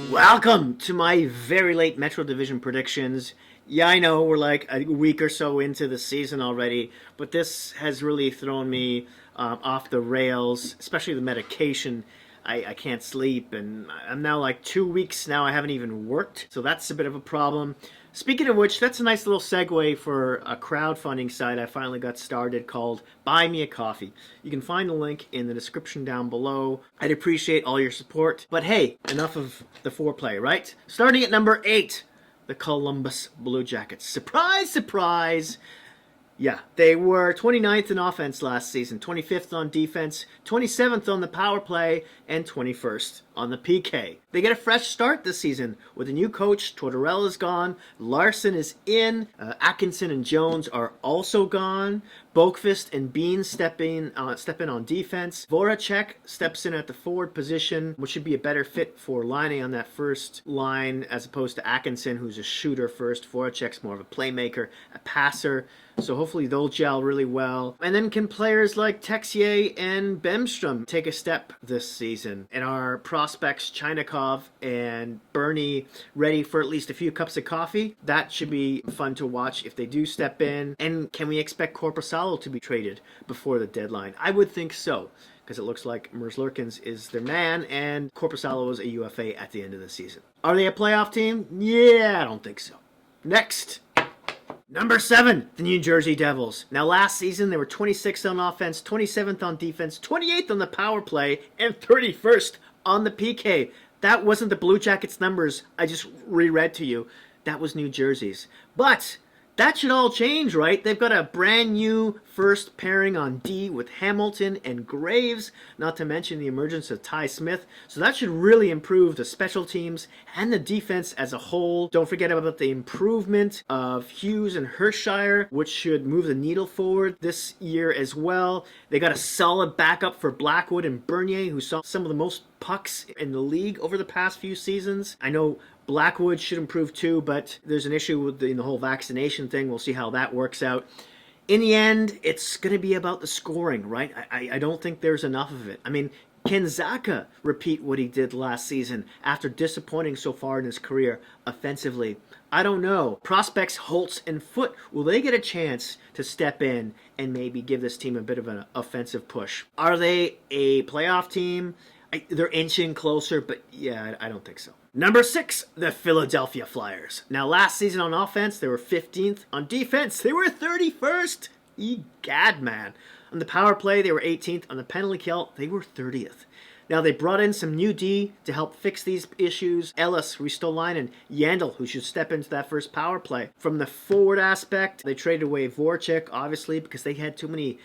Welcome to my very late Metro Division predictions. Yeah, I know we're like a week or so into the season already, but this has really thrown me off the rails, especially the medication. I can't sleep, and I'm now like 2 weeks now. I haven't even worked, so that's a bit of a problem. Speaking of which, that's a nice little segue for a crowdfunding site I finally got started called BuyMeACoffee. You can find the link in the description down below. I'd appreciate all your support. But hey, enough of the foreplay, right? Starting at number 8, the Columbus Blue Jackets. Surprise, surprise! Yeah, they were 29th in offense last season, 25th on defense, 27th on the power play, and 21st on the PK. They get a fresh start this season with a new coach. Tortorella's gone, Larson is in, Atkinson and Jones are also gone. Boakfist and Bean step in on defense. Voracek steps in at the forward position, which should be a better fit for Laine on that first line as opposed to Atkinson, who's a shooter first. Voracek's more of a playmaker, a passer. So hopefully they'll gel really well. And then can players like Texier and Bemstrom take a step this season? And are prospects Chinikov and Bernie ready for at least a few cups of coffee? That should be fun to watch if they do step in. And can we expect Korpisalo to be traded before the deadline? I would think so, because it looks like Merzlurkins is their man and Korpisalo is a UFA at the end of the season. Are they a playoff team? Yeah, I don't think so. Next. Number 7, the New Jersey Devils. Now last season they were 26th on offense, 27th on defense, 28th on the power play, and 31st on the PK. That wasn't the Blue Jackets numbers I just reread to you. That was New Jersey's. But that should all change, right? They've got a brand new first pairing on D with Hamilton and Graves, not to mention the emergence of Ty Smith. So that should really improve the special teams and the defense as a whole. Don't forget about the improvement of Hughes and Hershiser, which should move the needle forward this year as well. They got a solid backup for Blackwood and Bernier, who saw some of the most pucks in the league over the past few seasons. I know Blackwood should improve too, but there's an issue with the whole vaccination thing. We'll see how that works out. In the end, it's going to be about the scoring, right? I don't think there's enough of it. I mean, can Zacha repeat what he did last season after disappointing so far in his career offensively? I don't know. Prospects Holtz and Foote, will they get a chance to step in and maybe give this team a bit of an offensive push? Are they a playoff team? They're inching closer, but yeah, I don't think so. Number 6, the Philadelphia Flyers. Now, last season on offense, they were 15th. On defense, they were 31st. Egad, man. On the power play, they were 18th. On the penalty kill, they were 30th. Now, they brought in some new D to help fix these issues. Ellis, Ristolainen, Yandel, who should step into that first power play. From the forward aspect, they traded away Voracek, obviously, because they had too many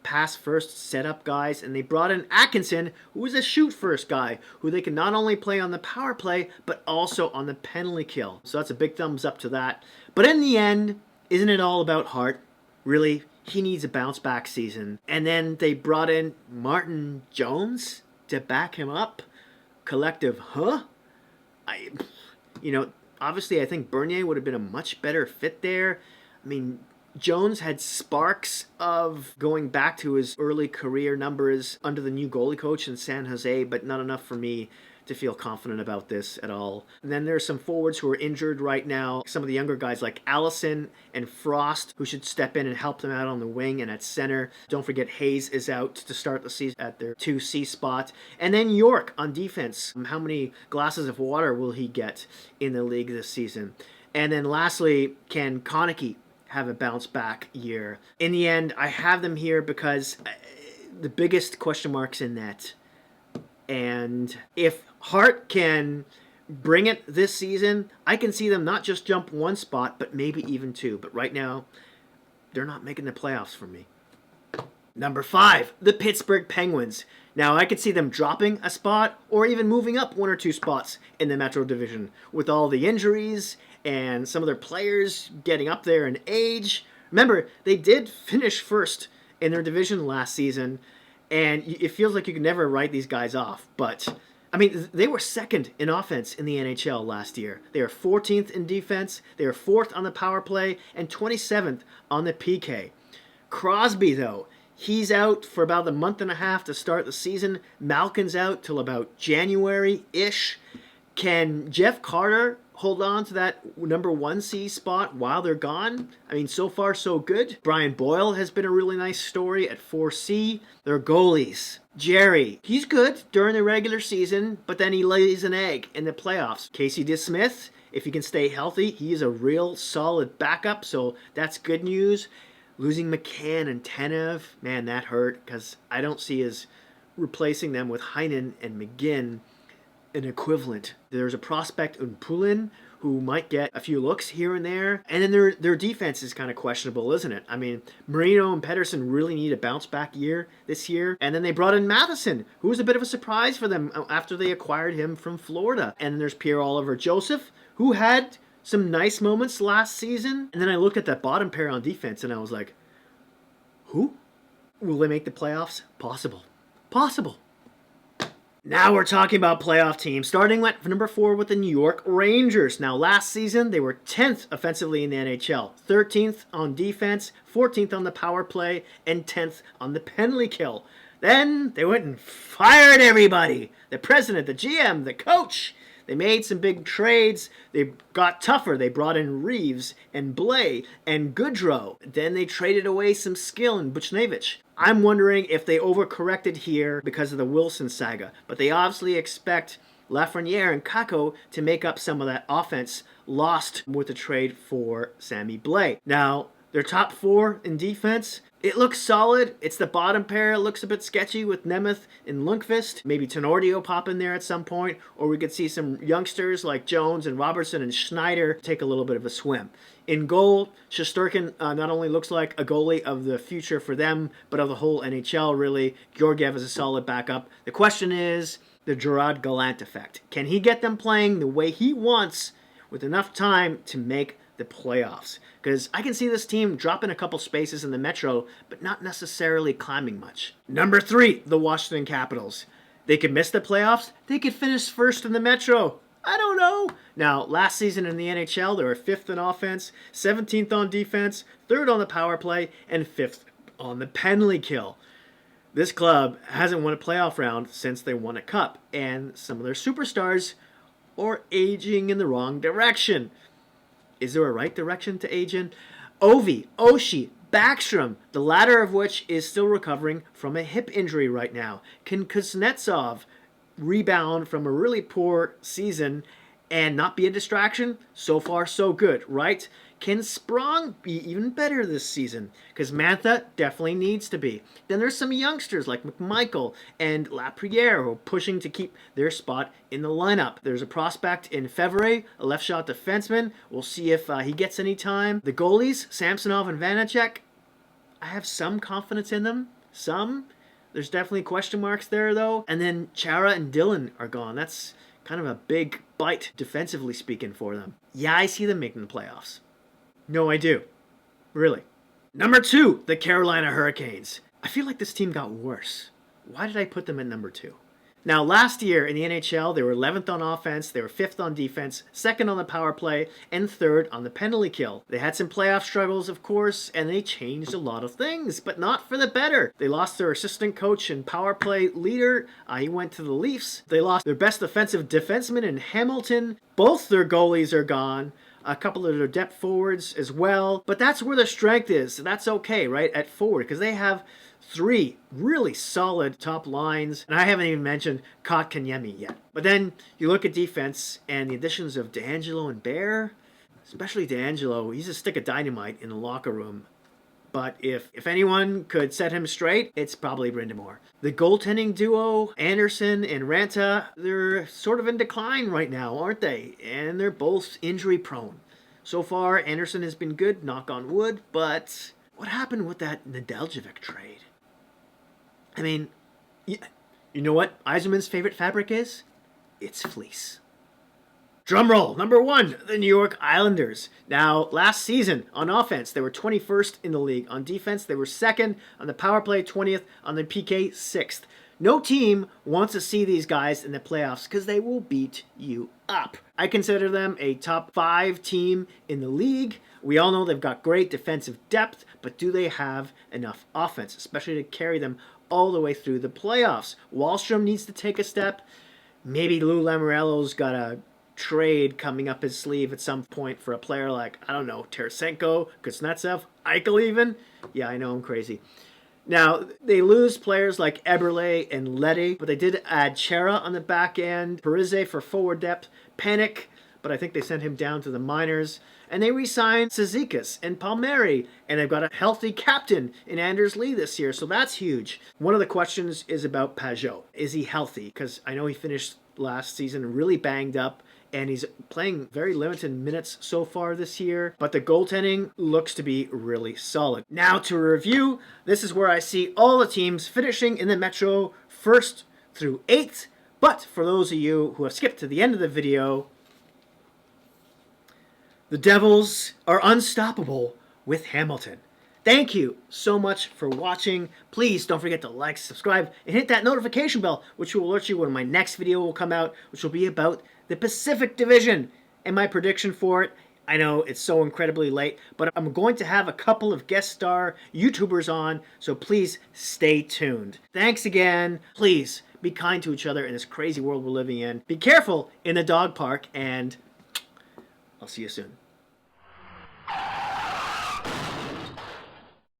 pass first setup guys, and they brought in Atkinson, who was a shoot first guy, who they can not only play on the power play but also on the penalty kill. So that's a big thumbs up to that. But in the end, isn't it all about Hart? Really, he needs a bounce back season. And then they brought in Martin Jones to back him up. Collective, huh? Obviously I think Bernier would have been a much better fit there. I mean, Jones had sparks of going back to his early career numbers under the new goalie coach in San Jose, but not enough for me to feel confident about this at all. And then there's some forwards who are injured right now. Some of the younger guys like Allison and Frost, who should step in and help them out on the wing and at center. Don't forget Hayes is out to start the season at their 2C spot. And then York on defense. How many glasses of water will he get in the league this season? And then lastly, can Konecny have a bounce back year? In the end, I have them here because the biggest question mark's in net. And if Hart can bring it this season, I can see them not just jump one spot, but maybe even two. But right now, they're not making the playoffs for me. Number 5, the Pittsburgh Penguins. Now, I could see them dropping a spot or even moving up 1 or 2 spots in the Metro Division with all the injuries and some of their players getting up there in age. Remember, they did finish first in their division last season, and it feels like you can never write these guys off. But, I mean, they were second in offense in the NHL last year. They were 14th in defense, they were 4th on the power play, and 27th on the PK. Crosby, though, he's out for about a month and a half to start the season. Malkin's out till about January-ish. Can Jeff Carter hold on to that number 1C spot while they're gone? I mean, so far so good. Brian Boyle has been a really nice story at 4C. Their goalies. Jerry, he's good during the regular season, but then he lays an egg in the playoffs. Casey DeSmith, if he can stay healthy, he is a real solid backup, so that's good news. Losing McCann and Tanev, man, that hurt, because I don't see as replacing them with Heinen and McGinn an equivalent. There's a prospect in Pulin who might get a few looks here and there. And then their defense is kind of questionable, isn't it? I mean, Marino and Pedersen really need a bounce back year this year. And then they brought in Matheson, who was a bit of a surprise for them after they acquired him from Florida. And then there's Pierre-Olivier Joseph, who had some nice moments last season. And then I looked at that bottom pair on defense and I was like, who? Will they make the playoffs? Possible. Now we're talking about playoff teams, starting at number 4 with the New York Rangers. Now, last season, they were 10th offensively in the NHL, 13th on defense, 14th on the power play, and 10th on the penalty kill. Then they went and fired everybody. The president, the GM, the coach. They made some big trades. They got tougher. They brought in Reeves and Blais and Goodrow. Then they traded away some skill in Buchnevich. I'm wondering if they overcorrected here because of the Wilson saga. But they obviously expect Lafreniere and Kakko to make up some of that offense lost with the trade for Sammy Blais. Now, their top 4 in defense, it looks solid. It's the bottom pair. It looks a bit sketchy with Nemeth and Lundqvist. Maybe Tenorti will pop in there at some point. Or we could see some youngsters like Jones and Robertson and Schneider take a little bit of a swim. In goal, Shesterkin not only looks like a goalie of the future for them, but of the whole NHL, really. Georgiev is a solid backup. The question is the Gerard Gallant effect. Can he get them playing the way he wants with enough time to make the playoffs? Because I can see this team dropping a couple spaces in the Metro, but not necessarily climbing much. Number 3, the Washington Capitals. They could miss the playoffs. They could finish first in the Metro. I don't know. Now, last season in the NHL, they were 5th in offense, 17th on defense, 3rd on the power play, and 5th on the penalty kill. This club hasn't won a playoff round since they won a cup, and some of their superstars are aging in the wrong direction. Is there a right direction to age in? Ovi, Oshie, Backstrom, the latter of which is still recovering from a hip injury right now. Can Kuznetsov rebound from a really poor season and not be a distraction? So far, so good, right? Can Sprong be even better this season? Because Mantha definitely needs to be. Then there's some youngsters like McMichael and Lapriere who are pushing to keep their spot in the lineup. There's a prospect in Fevre, a left shot defenseman. We'll see if he gets any time. The goalies, Samsonov and Vanacek, I have some confidence in them. Some. There's definitely question marks there, though. And then Chara and Dillon are gone. That's kind of a big bite, defensively speaking, for them. Yeah, I see them making the playoffs. No, I do. Really. Number 2, the Carolina Hurricanes. I feel like this team got worse. Why did I put them at number 2? Now, last year in the NHL, they were 11th on offense, they were 5th on defense, 2nd on the power play, and 3rd on the penalty kill. They had some playoff struggles, of course, and they changed a lot of things, but not for the better. They lost their assistant coach and power play leader. He went to the Leafs. They lost their best offensive defenseman in Hamilton. Both their goalies are gone. A couple of their depth forwards as well. But that's where their strength is. So that's okay, right, at forward, because they have 3 really solid top lines. And I haven't even mentioned Kotkaniemi yet. But then you look at defense and the additions of DeAngelo and Bear, especially DeAngelo. He's a stick of dynamite in the locker room. But if anyone could set him straight, it's probably Brind'Amour. The goaltending duo, Anderson and Ranta, they're sort of in decline right now, aren't they? And they're both injury prone. So far, Anderson has been good, knock on wood, but what happened with that Nedeljkovic trade? I mean, you know what Yzerman's favorite fabric is? It's fleece. Drumroll, number 1, the New York Islanders. Now, last season, on offense, they were 21st in the league. On defense, they were 2nd. On the power play, 20th. On the PK, 6th. No team wants to see these guys in the playoffs because they will beat you up. I consider them a top 5 team in the league. We all know they've got great defensive depth, but do they have enough offense, especially to carry them all the way through the playoffs? Wahlstrom needs to take a step. Maybe Lou Lamoriello's got to trade coming up his sleeve at some point for a player like, I don't know, Tarasenko, Kuznetsov, Eichel even. Yeah, I know, I'm crazy. Now, they lose players like Eberle and Leddy, but they did add Chera on the back end, Parise for forward depth, Panic, but I think they sent him down to the minors. And they re-signed Cizikas and Palmieri, and they've got a healthy captain in Anders Lee this year, so that's huge. One of the questions is about Pajot. Is he healthy? Because I know he finished last season really banged up, and he's playing very limited minutes so far this year, but the goaltending looks to be really solid. Now to review, this is where I see all the teams finishing in the Metro 1st through 8th, but for those of you who have skipped to the end of the video, the Devils are unstoppable with Hamilton. Thank you so much for watching. Please don't forget to like, subscribe, and hit that notification bell, which will alert you when my next video will come out, which will be about the Pacific Division and my prediction for it. I know it's so incredibly late, but I'm going to have a couple of guest star YouTubers on, so please stay tuned. Thanks again. Please be kind to each other in this crazy world we're living in. Be careful in the dog park, and I'll see you soon.